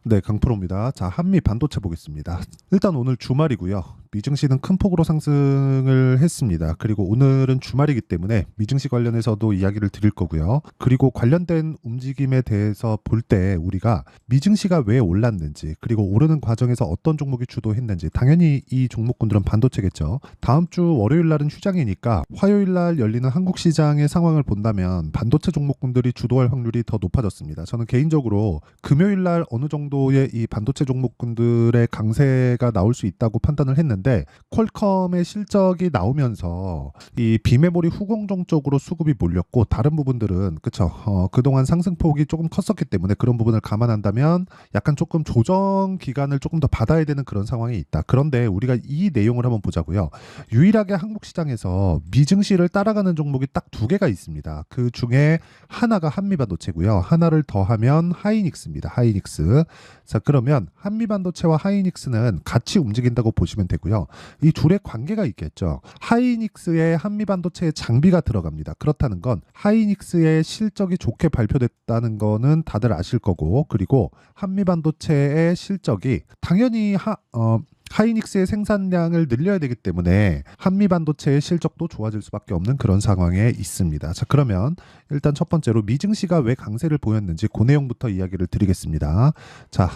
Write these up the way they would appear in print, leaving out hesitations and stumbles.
네, 강프로입니다. 자, 한미 반도체 보겠습니다. 일단 오늘 주말이고요. 미증시는 큰 폭으로 상승을 했습니다. 그리고 오늘은 주말이기 때문에 미증시 관련해서도 이야기를 드릴 거고요. 그리고 관련된 움직임에 대해서 볼 때 우리가 미증시가 왜 올랐는지, 그리고 오르는 과정에서 어떤 종목이 주도했는지, 당연히 이 종목군들은 반도체겠죠. 다음 주 월요일 날은 휴장이니까 화요일 날 열리는 한국 시장의 상황을 본다면 반도체 종목군들이 주도할 확률이 더 높아졌습니다. 저는 개인적으로 금요일 날 어느 정도의 이 반도체 종목군들의 강세가 나올 수 있다고 판단을 했는데, 퀄컴의 실적이 나오면서 이 비메모리 후공정 쪽으로 수급이 몰렸고, 다른 부분들은 그쵸, 그동안 상승폭이 조금 컸었기 때문에 그런 부분을 감안한다면 약간 조금 조정 기간을 조금 더 받아야 되는 그런 상황이 있다. 그런데 우리가 이 내용을 한번 보자고요. 유일하게 한국 시장에서 미증시를 따라가는 종목이 딱 두 개가 있습니다. 그 중에 하나가 한미반도체고요. 하나를 더하면 하이닉스입니다. 하이닉스. 자, 그러면 한미반도체와 하이닉스는 같이 움직인다고 보시면 되고요. 이 둘의 관계가 있겠죠. 하이닉스의 한미반도체에 장비가 들어갑니다. 그렇다는 건 하이닉스의 실적이 좋게 발표됐다는 거는 다들 아실 거고, 그리고 한미반도체의 실적이 당연히 하이닉스의 생산량을 늘려야 되기 때문에 한미반도체의 실적도 좋아질 수밖에 없는 그런 상황에 있습니다. 자, 그러면 일단 첫 번째로 미증시가 왜 강세를 보였는지 그 내용부터 이야기를 드리겠습니다. 자,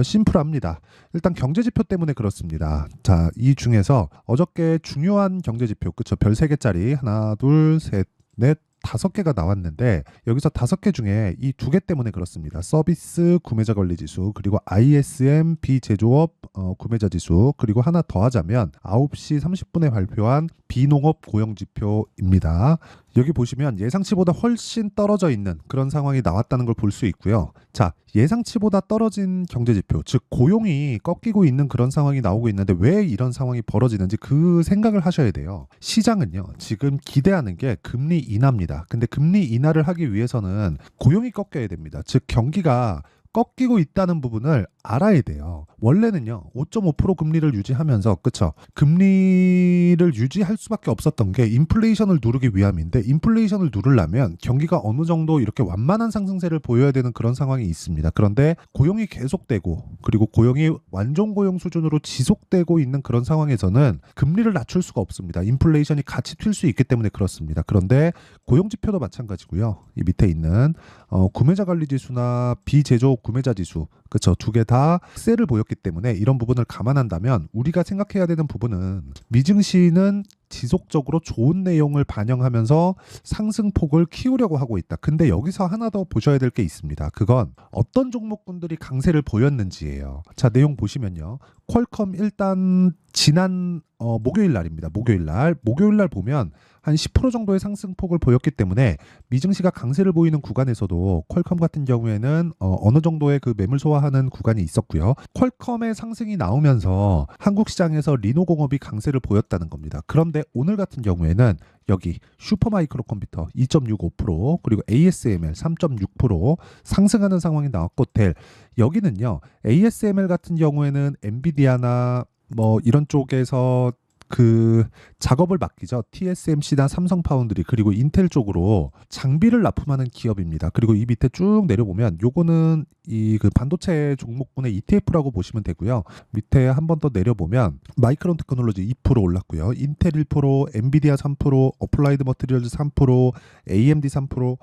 심플합니다. 일단 경제지표 때문에 그렇습니다. 자, 이 중에서 어저께 중요한 경제지표, 그쵸? 별 3개짜리 하나, 둘, 셋, 넷, 5개가 나왔는데, 여기서 5개 중에 이 2개 때문에 그렇습니다. 서비스 구매자 관리 지수, 그리고 ISM 비제조업 구매자 지수, 그리고 하나 더 하자면 9시 30분에 발표한 비농업 고용 지표입니다. 여기 보시면 예상치보다 훨씬 떨어져 있는 그런 상황이 나왔다는 걸 볼 수 있고요. 자, 예상치보다 떨어진 경제지표, 즉 고용이 꺾이고 있는 그런 상황이 나오고 있는데 왜 이런 상황이 벌어지는지 그 생각을 하셔야 돼요. 시장은요, 지금 기대하는 게 금리 인하입니다. 근데 금리 인하를 하기 위해서는 고용이 꺾여야 됩니다. 즉 경기가 꺾이고 있다는 부분을 알아야 돼요. 원래는요, 5.5% 금리를 유지하면서, 그쵸? 금리를 유지할 수밖에 없었던 게 인플레이션을 누르기 위함인데, 인플레이션을 누르려면 경기가 어느 정도 이렇게 완만한 상승세를 보여야 되는 그런 상황이 있습니다. 그런데 고용이 계속되고, 그리고 고용이 완전 고용 수준으로 지속되고 있는 그런 상황에서는 금리를 낮출 수가 없습니다. 인플레이션이 같이 튈 수 있기 때문에 그렇습니다. 그런데 고용 지표도 마찬가지고요. 이 밑에 있는 구매자 관리 지수나 비제조 구매자 지수, 그쵸? 2개 다 세를 보였기 때문에 이런 부분을 감안한다면 우리가 생각해야 되는 부분은 미증시는 지속적으로 좋은 내용을 반영하면서 상승폭을 키우려고 하고 있다. 근데 여기서 하나 더 보셔야 될 게 있습니다. 그건 어떤 종목군들이 강세를 보였는지예요. 자, 내용 보시면요. 퀄컴 일단 지난 목요일 날입니다. 목요일 날 보면 한 10% 정도의 상승폭을 보였기 때문에 미증시가 강세를 보이는 구간에서도 퀄컴 같은 경우에는 어느 정도의 그 매물 소화하는 구간이 있었고요. 퀄컴의 상승이 나오면서 한국 시장에서 리노공업이 강세를 보였다는 겁니다. 그런데 오늘 같은 경우에는 여기 슈퍼마이크로 컴퓨터 2.65%, 그리고 ASML 3.6% 상승하는 상황이 나왔고, 여기는요, ASML 같은 경우에는 엔비디아나 뭐 이런 쪽에서 그 작업을 맡기죠. TSMC나 삼성파운드리, 그리고 인텔 쪽으로 장비를 납품하는 기업입니다. 그리고 이 밑에 쭉 내려보면 요거는 이 그 반도체 종목군의 ETF라고 보시면 되고요. 밑에 한 번 더 내려보면 마이크론 테크놀로지 2% 올랐고요. 인텔 1%, 엔비디아 3%, 어플라이드 머티리얼즈 3%, AMD 3%,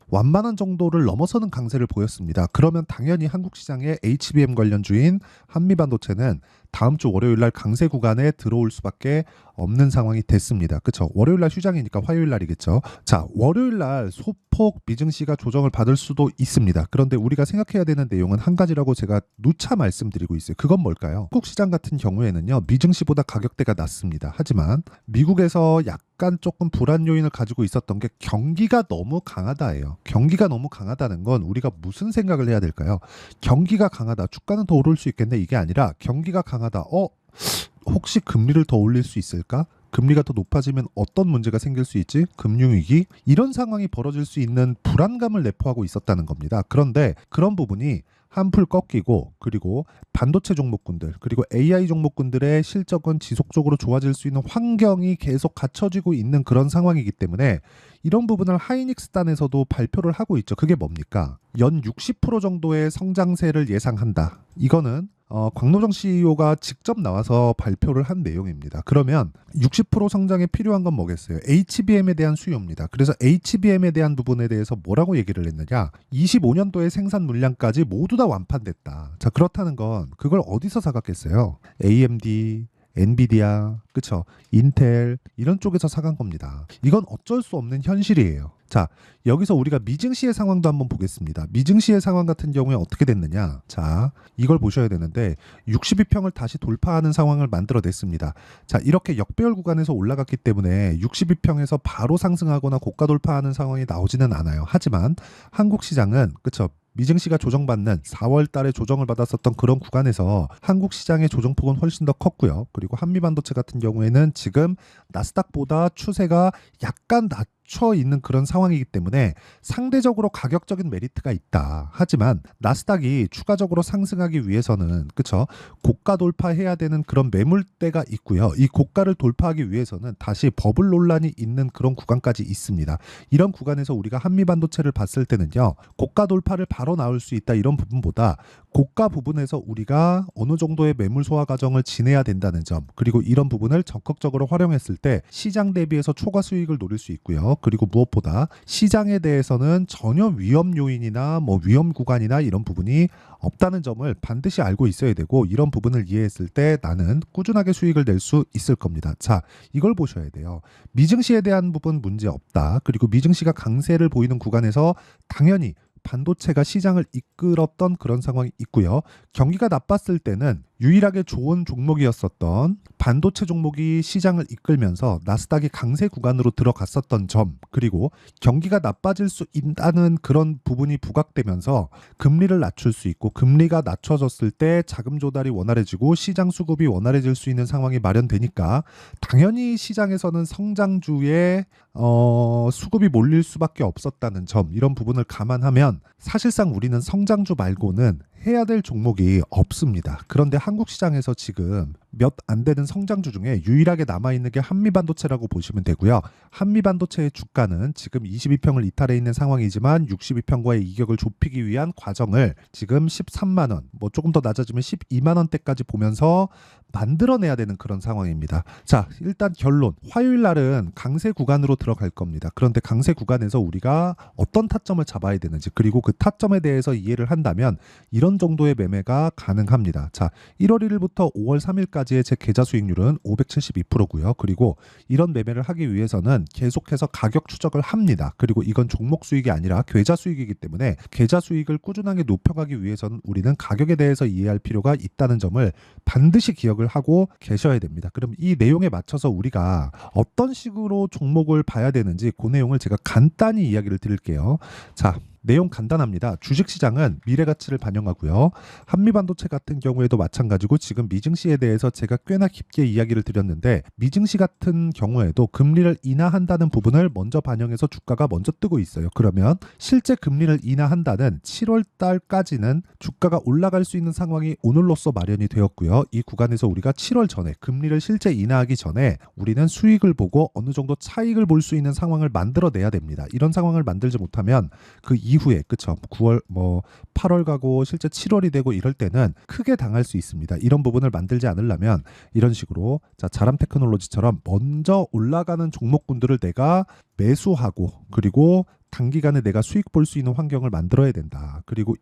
완만한 정도를 넘어서는 강세를 보였습니다. 그러면 당연히 한국 시장의 HBM 관련주인 한미반도체는 다음 주 월요일 날 강세 구간에 들어올 수밖에 없는 상황이 됐습니다. 그쵸? 월요일 날 휴장이니까 화요일 날이겠죠. 자, 월요일 날 소폭 미증시가 조정을 받을 수도 있습니다. 그런데 우리가 생각해야 되는 내용은 한 가지라고 제가 누차 말씀드리고 있어요. 그건 뭘까요? 한국 시장 같은 경우에는요, 미증시보다 가격대가 낮습니다. 하지만 미국에서 약간 조금 불안 요인을 가지고 있었던 게 경기가 너무 강하다예요. 경기가 너무 강하다는 건 우리가 무슨 생각을 해야 될까요? 경기가 강하다, 주가는 더 오를 수 있겠네, 이게 아니라 경기가 강하다, 혹시 금리를 더 올릴 수 있을까? 금리가 더 높아지면 어떤 문제가 생길 수 있지? 금융위기? 이런 상황이 벌어질 수 있는 불안감을 내포하고 있었다는 겁니다. 그런데 그런 부분이 한풀 꺾이고, 그리고 반도체 종목군들, 그리고 AI 종목군들의 실적은 지속적으로 좋아질 수 있는 환경이 계속 갖춰지고 있는 그런 상황이기 때문에 이런 부분을 하이닉스단에서도 발표를 하고 있죠. 그게 뭡니까? 연 60% 정도의 성장세를 예상한다. 이거는 광노정 CEO가 직접 나와서 발표를 한 내용입니다. 그러면 60% 성장에 필요한 건 뭐겠어요? HBM에 대한 수요입니다. 그래서 HBM에 대한 부분에 대해서 뭐라고 얘기를 했느냐? 25년도에 생산 물량까지 모두 다 완판됐다. 자, 그렇다는 건 그걸 어디서 사갔겠어요? AMD, 엔비디아, 그쵸? 인텔 이런 쪽에서 사간 겁니다. 이건 어쩔 수 없는 현실이에요. 자, 여기서 우리가 미증시의 상황도 한번 보겠습니다. 미증시의 상황 같은 경우에 어떻게 됐느냐? 자, 이걸 보셔야 되는데 62평을 다시 돌파하는 상황을 만들어냈습니다. 자, 이렇게 역배열 구간에서 올라갔기 때문에 62평에서 바로 상승하거나 고가 돌파하는 상황이 나오지는 않아요. 하지만 한국 시장은 그쵸? 미증시가 조정받는 4월 달에 조정을 받았었던 그런 구간에서 한국 시장의 조정폭은 훨씬 더 컸고요. 그리고 한미반도체 같은 경우에는 지금 나스닥보다 추세가 약간 낮춰 있는 그런 상황이기 때문에 상대적으로 가격적인 메리트가 있다. 하지만 나스닥이 추가적으로 상승하기 위해서는 그쵸? 고가 돌파해야 되는 그런 매물대가 있고요. 이 고가를 돌파하기 위해서는 다시 버블 논란이 있는 그런 구간까지 있습니다. 이런 구간에서 우리가 한미반도체를 봤을 때는요. 고가 돌파를 바로 나올 수 있다 이런 부분보다 고가 부분에서 우리가 어느 정도의 매물 소화 과정을 지내야 된다는 점, 그리고 이런 부분을 적극적으로 활용했을 때 시장 대비해서 초과 수익을 노릴 수 있고요. 그리고 무엇보다 시장에 대해서는 전혀 위험 요인이나 뭐 위험 구간이나 이런 부분이 없다는 점을 반드시 알고 있어야 되고, 이런 부분을 이해했을 때 나는 꾸준하게 수익을 낼 수 있을 겁니다. 자, 이걸 보셔야 돼요. 미증시에 대한 부분 문제 없다. 그리고 미증시가 강세를 보이는 구간에서 당연히 반도체가 시장을 이끌었던 그런 상황이 있고요. 경기가 나빴을 때는 유일하게 좋은 종목이었었던 반도체 종목이 시장을 이끌면서 나스닥이 강세 구간으로 들어갔었던 점, 그리고 경기가 나빠질 수 있다는 그런 부분이 부각되면서 금리를 낮출 수 있고, 금리가 낮춰졌을 때 자금 조달이 원활해지고 시장 수급이 원활해질 수 있는 상황이 마련되니까 당연히 시장에서는 성장주에 수급이 몰릴 수밖에 없었다는 점, 이런 부분을 감안하면 사실상 우리는 성장주 말고는 해야 될 종목이 없습니다. 그런데 한국 시장에서 지금 몇 안 되는 성장주 중에 유일하게 남아있는 게 한미반도체라고 보시면 되고요. 한미반도체의 주가는 지금 22평을 이탈해 있는 상황이지만 62평과의 이격을 좁히기 위한 과정을 지금 13만 원, 뭐 조금 더 낮아지면 12만 원대까지 보면서 만들어내야 되는 그런 상황입니다. 자, 일단 결론. 화요일 날은 강세 구간으로 들어갈 겁니다. 그런데 강세 구간에서 우리가 어떤 타점을 잡아야 되는지, 그리고 그 타점에 대해서 이해를 한다면 이런 정도의 매매가 가능합니다. 자, 1월 1일부터 5월 3일까지의 제 계좌 수익률은 572%고요. 그리고 이런 매매를 하기 위해서는 계속해서 가격 추적을 합니다. 그리고 이건 종목 수익이 아니라 계좌 수익이기 때문에 계좌 수익을 꾸준하게 높여가기 위해서는 우리는 가격에 대해서 이해할 필요가 있다는 점을 반드시 기억을 하고 계셔야 됩니다. 그럼 이 내용에 맞춰서 우리가 어떤 식으로 종목을 봐야 되는지 그 내용을 제가 간단히 이야기를 드릴게요. 자, 내용 간단합니다. 주식시장은 미래가치를 반영하고요. 한미반도체 같은 경우에도 마찬가지고, 지금 미증시에 대해서 제가 꽤나 깊게 이야기를 드렸는데, 미증시 같은 경우에도 금리를 인하한다는 부분을 먼저 반영해서 주가가 먼저 뜨고 있어요. 그러면 실제 금리를 인하한다는 7월 달까지는 주가가 올라갈 수 있는 상황이 오늘로써 마련이 되었고요. 이 구간에서 우리가 7월 전에 금리를 실제 인하하기 전에 우리는 수익을 보고 어느 정도 차익을 볼 수 있는 상황을 만들어내야 됩니다. 이런 상황을 만들지 못하면 그 이후에 그쵸, 9월 뭐 8월 가고 실제 7월이 되고 이럴 때는 크게 당할 수 있습니다. 이런 부분을 만들지 않으려면 이런 식으로, 자, 자람 테크놀로지처럼 먼저 올라가는 종목군들을 내가 매수하고, 그리고 단기간에 내가 수익 볼 수 있는 환경을 만들어야 된다. 그리고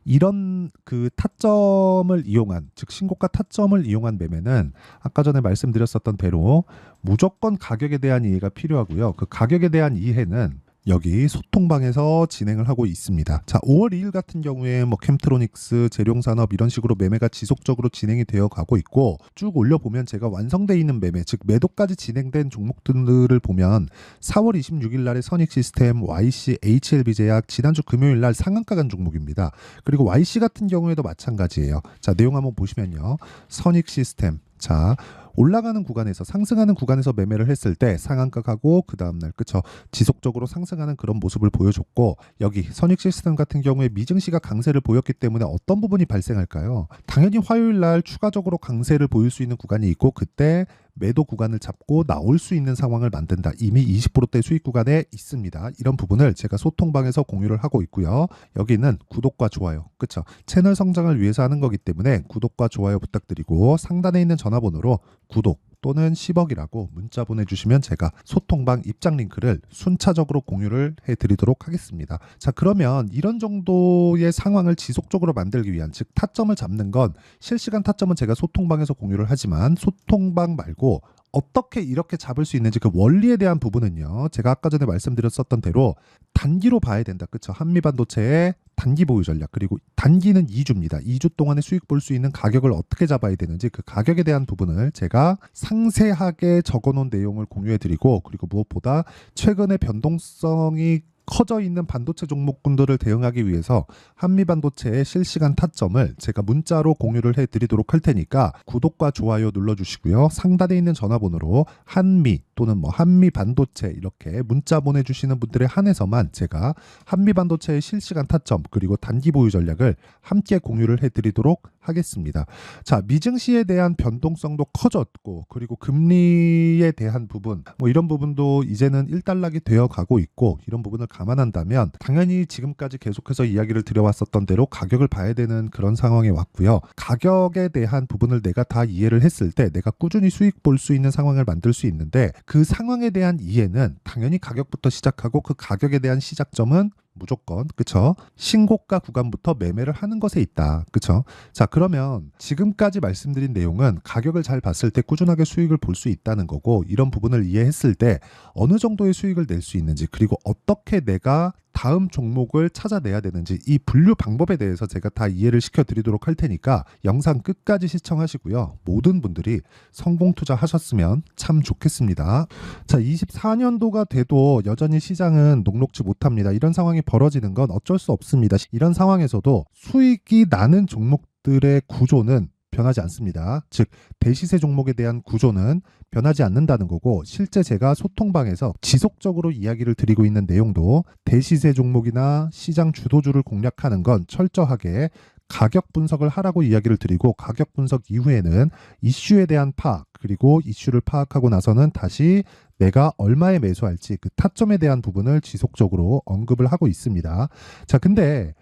이런 그 타점을 이용한, 즉 신고가 타점을 이용한 매매는 아까 전에 말씀드렸었던 대로 무조건 가격에 대한 이해가 필요하고요. 그 가격에 대한 이해는 여기 소통방에서 진행을 하고 있습니다. 자, 5월 2일 같은 경우에 뭐 캠트로닉스, 재룡산업 이런 식으로 매매가 지속적으로 진행이 되어 가고 있고, 쭉 올려보면 제가 완성되어 있는 매매, 즉 매도까지 진행된 종목들을 보면 4월 26일 날에 선익시스템, YC, HLB제약, 지난주 금요일 날 상한가 간 종목입니다. 그리고 YC 같은 경우에도 마찬가지예요. 자, 내용 한번 보시면요. 선익시스템, 자, 올라가는 구간에서, 상승하는 구간에서 매매를 했을 때 상한가 가고 그 다음날 그쵸, 지속적으로 상승하는 그런 모습을 보여줬고, 여기 선익시스템 같은 경우에 미증시가 강세를 보였기 때문에 어떤 부분이 발생할까요? 당연히 화요일 날 추가적으로 강세를 보일 수 있는 구간이 있고, 그때 매도 구간을 잡고 나올 수 있는 상황을 만든다. 이미 20%대 수익 구간에 있습니다. 이런 부분을 제가 소통방에서 공유를 하고 있고요. 여기는 구독과 좋아요. 그쵸? 채널 성장을 위해서 하는 거기 때문에 구독과 좋아요 부탁드리고 상단에 있는 전화번호로 구독 또는 10억이라고 문자 보내주시면 제가 소통방 입장 링크를 순차적으로 공유를 해드리도록 하겠습니다. 자, 그러면 이런 정도의 상황을 지속적으로 만들기 위한, 즉 타점을 잡는 건 실시간 타점은 제가 소통방에서 공유를 하지만 소통방 말고 어떻게 이렇게 잡을 수 있는지 그 원리에 대한 부분은요, 제가 아까 전에 말씀드렸었던 대로 단기로 봐야 된다. 그쵸? 한미반도체의 단기 보유 전략, 그리고 단기는 2주입니다. 2주 동안에 수익 볼 수 있는 가격을 어떻게 잡아야 되는지 그 가격에 대한 부분을 제가 상세하게 적어놓은 내용을 공유해드리고, 그리고 무엇보다 최근에 변동성이 커져 있는 반도체 종목군들을 대응하기 위해서 한미반도체의 실시간 타점을 제가 문자로 공유를 해드리도록 할 테니까 구독과 좋아요 눌러주시고요. 상단에 있는 전화번호로 한미 또는 뭐 한미반도체 이렇게 문자 보내주시는 분들에 한해서만 제가 한미반도체의 실시간 타점 그리고 단기 보유 전략을 함께 공유를 해드리도록 하겠습니다. 자, 미증시에 대한 변동성도 커졌고, 그리고 금리에 대한 부분, 뭐 이런 부분도 이제는 일단락이 되어 가고 있고, 이런 부분을 감안한다면 당연히 지금까지 계속해서 이야기를 드려왔었던 대로 가격을 봐야 되는 그런 상황에 왔고요. 가격에 대한 부분을 내가 다 이해를 했을 때 내가 꾸준히 수익 볼 수 있는 상황을 만들 수 있는데, 그 상황에 대한 이해는 당연히 가격부터 시작하고 그 가격에 대한 시작점은 무조건 그쵸? 신고가 구간부터 매매를 하는 것에 있다. 그쵸? 자, 그러면 지금까지 말씀드린 내용은 가격을 잘 봤을 때 꾸준하게 수익을 볼 수 있다는 거고, 이런 부분을 이해했을 때 어느 정도의 수익을 낼 수 있는지, 그리고 어떻게 내가 다음 종목을 찾아내야 되는지, 이 분류 방법에 대해서 제가 다 이해를 시켜드리도록 할 테니까 영상 끝까지 시청하시고요. 모든 분들이 성공 투자하셨으면 참 좋겠습니다. 자, 24년도가 돼도 여전히 시장은 녹록지 못합니다. 이런 상황이 벌어지는 건 어쩔 수 없습니다. 이런 상황에서도 수익이 나는 종목들의 구조는 변하지 않습니다. 즉 대시세 종목에 대한 구조는 변하지 않는다는 거고, 실제 제가 소통방에서 지속적으로 이야기를 드리고 있는 내용도 대시세 종목이나 시장 주도주를 공략하는 건 철저하게 가격 분석을 하라고 이야기를 드리고, 가격 분석 이후에는 이슈에 대한 파악, 그리고 이슈를 파악하고 나서는 다시 내가 얼마에 매수할지 그 타점에 대한 부분을 지속적으로 언급을 하고 있습니다. 자, 근데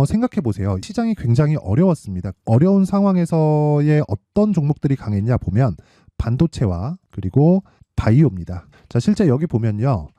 생각해 보세요. 시장이 굉장히 어려웠습니다. 어려운 상황에서의 어떤 종목들이 강했냐 보면 반도체와 그리고 바이오입니다. 자, 실제 여기 보면요.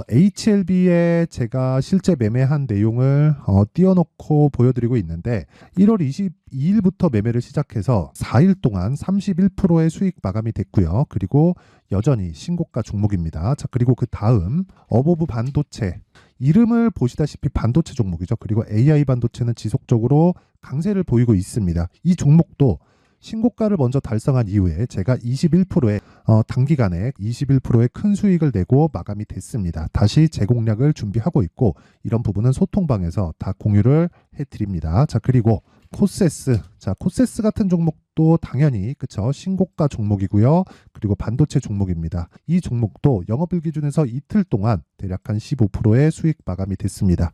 HLB에 제가 실제 매매한 내용을 띄워놓고 보여드리고 있는데, 1월 22일부터 매매를 시작해서 4일 동안 31%의 수익 마감이 됐고요. 그리고 여전히 신고가 종목입니다. 자, 그리고 그 다음 어보브 반도체, 이름을 보시다시피 반도체 종목이죠. 그리고 AI 반도체는 지속적으로 강세를 보이고 있습니다. 이 종목도 신고가를 먼저 달성한 이후에 제가 21%의 단기간에 21%의 큰 수익을 내고 마감이 됐습니다. 다시 재공략을 준비하고 있고, 이런 부분은 소통방에서 다 공유를 해드립니다. 자, 그리고 코세스, 자, 코세스 같은 종목도 당연히 그쵸, 신고가 종목이고요. 그리고 반도체 종목입니다. 이 종목도 영업일 기준에서 이틀 동안 대략 한 15%의 수익 마감이 됐습니다.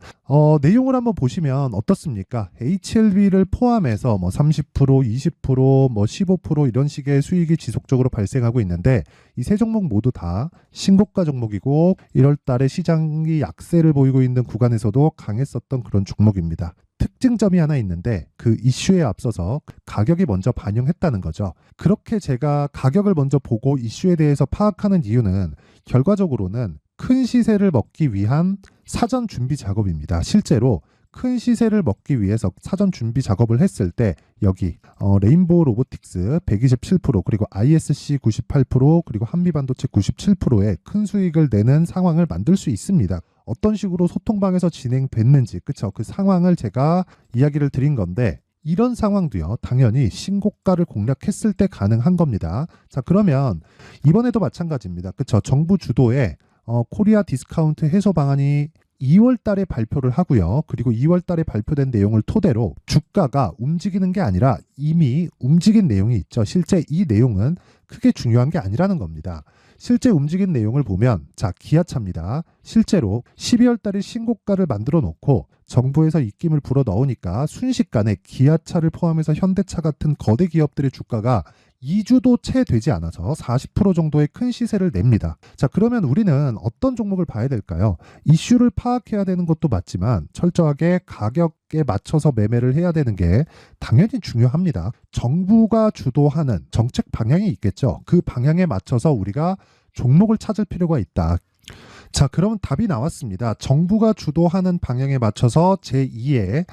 내용을 한번 보시면 어떻습니까? HLB를 포함해서 뭐 30%, 20%, 뭐 15% 이런 식의 수익이 지속적으로 발생하고 있는데, 이 세 종목 모두 다 신고가 종목이고 1월 달에 시장이 약세를 보이고 있는 구간에서도 강했었던 그런 종목입니다. 특징점이 하나 있는데, 그 이슈에 앞서서 가격이 먼저 반영했다는 거죠. 그렇게 제가 가격을 먼저 보고 이슈에 대해서 파악하는 이유는 결과적으로는 큰 시세를 먹기 위한 사전 준비 작업입니다. 실제로 큰 시세를 먹기 위해서 사전 준비 작업을 했을 때 여기 레인보우 로보틱스 127%, 그리고 ISC 98%, 그리고 한미반도체 97%의 큰 수익을 내는 상황을 만들 수 있습니다. 어떤 식으로 소통방에서 진행됐는지, 그쵸? 그 상황을 제가 이야기를 드린 건데, 이런 상황도요, 당연히 신고가를 공략했을 때 가능한 겁니다. 자, 그러면 이번에도 마찬가지입니다. 그쵸? 정부 주도의 코리아 디스카운트 해소 방안이 2월 달에 발표를 하고요. 그리고 2월 달에 발표된 내용을 토대로 주가가 움직이는 게 아니라 이미 움직인 내용이 있죠. 실제 이 내용은 크게 중요한 게 아니라는 겁니다. 실제 움직인 내용을 보면, 자, 기아차입니다. 실제로 12월 달에 신고가를 만들어 놓고 정부에서 입김을 불어 넣으니까 순식간에 기아차를 포함해서 현대차 같은 거대 기업들의 주가가 2주도 채 되지 않아서 40% 정도의 큰 시세를 냅니다. 자, 그러면 우리는 어떤 종목을 봐야 될까요? 이슈를 파악해야 되는 것도 맞지만 철저하게 가격에 맞춰서 매매를 해야 되는 게 당연히 중요합니다. 정부가 주도하는 정책 방향이 있겠죠. 그 방향에 맞춰서 우리가 종목을 찾을 필요가 있다. 자, 그러면 답이 나왔습니다. 정부가 주도하는 방향에 맞춰서 제2의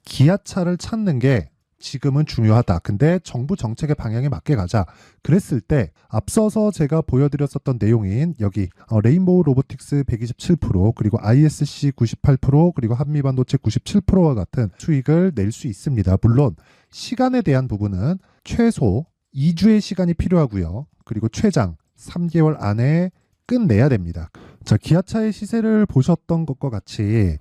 기아차를 찾는 게 지금은 중요하다. 근데 정부 정책의 방향에 맞게 가자. 그랬을 때 앞서서 제가 보여드렸었던 내용인 여기 레인보우 로보틱스 127% 그리고 ISC 98% 그리고 한미반도체 97%와 같은 수익을 낼 수 있습니다. 물론 시간에 대한 부분은 최소 2주의 시간이 필요하고요. 그리고 최장 3개월 안에 끝내야 됩니다. 자, 기아차의 시세를 보셨던 것과 같이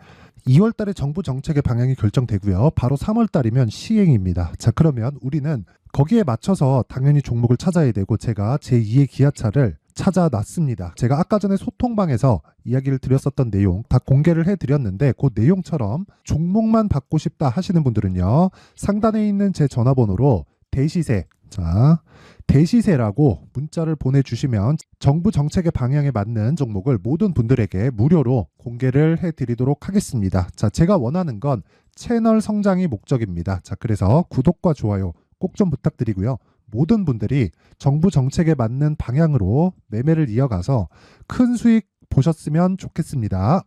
2월 달에 정부 정책의 방향이 결정되고요. 바로 3월 달이면 시행입니다. 자, 그러면 우리는 거기에 맞춰서 당연히 종목을 찾아야 되고 제가 제2의 기아차를 찾아놨습니다. 제가 아까 전에 소통방에서 이야기를 드렸었던 내용 다 공개를 해드렸는데 그 내용처럼 종목만 받고 싶다 하시는 분들은요. 상단에 있는 제 전화번호로 대시세, 자, 대시세라고 문자를 보내주시면 정부 정책의 방향에 맞는 종목을 모든 분들에게 무료로 공개를 해드리도록 하겠습니다. 자, 제가 원하는 건 채널 성장이 목적입니다. 자, 그래서 구독과 좋아요 꼭 좀 부탁드리고요. 모든 분들이 정부 정책에 맞는 방향으로 매매를 이어가서 큰 수익 보셨으면 좋겠습니다.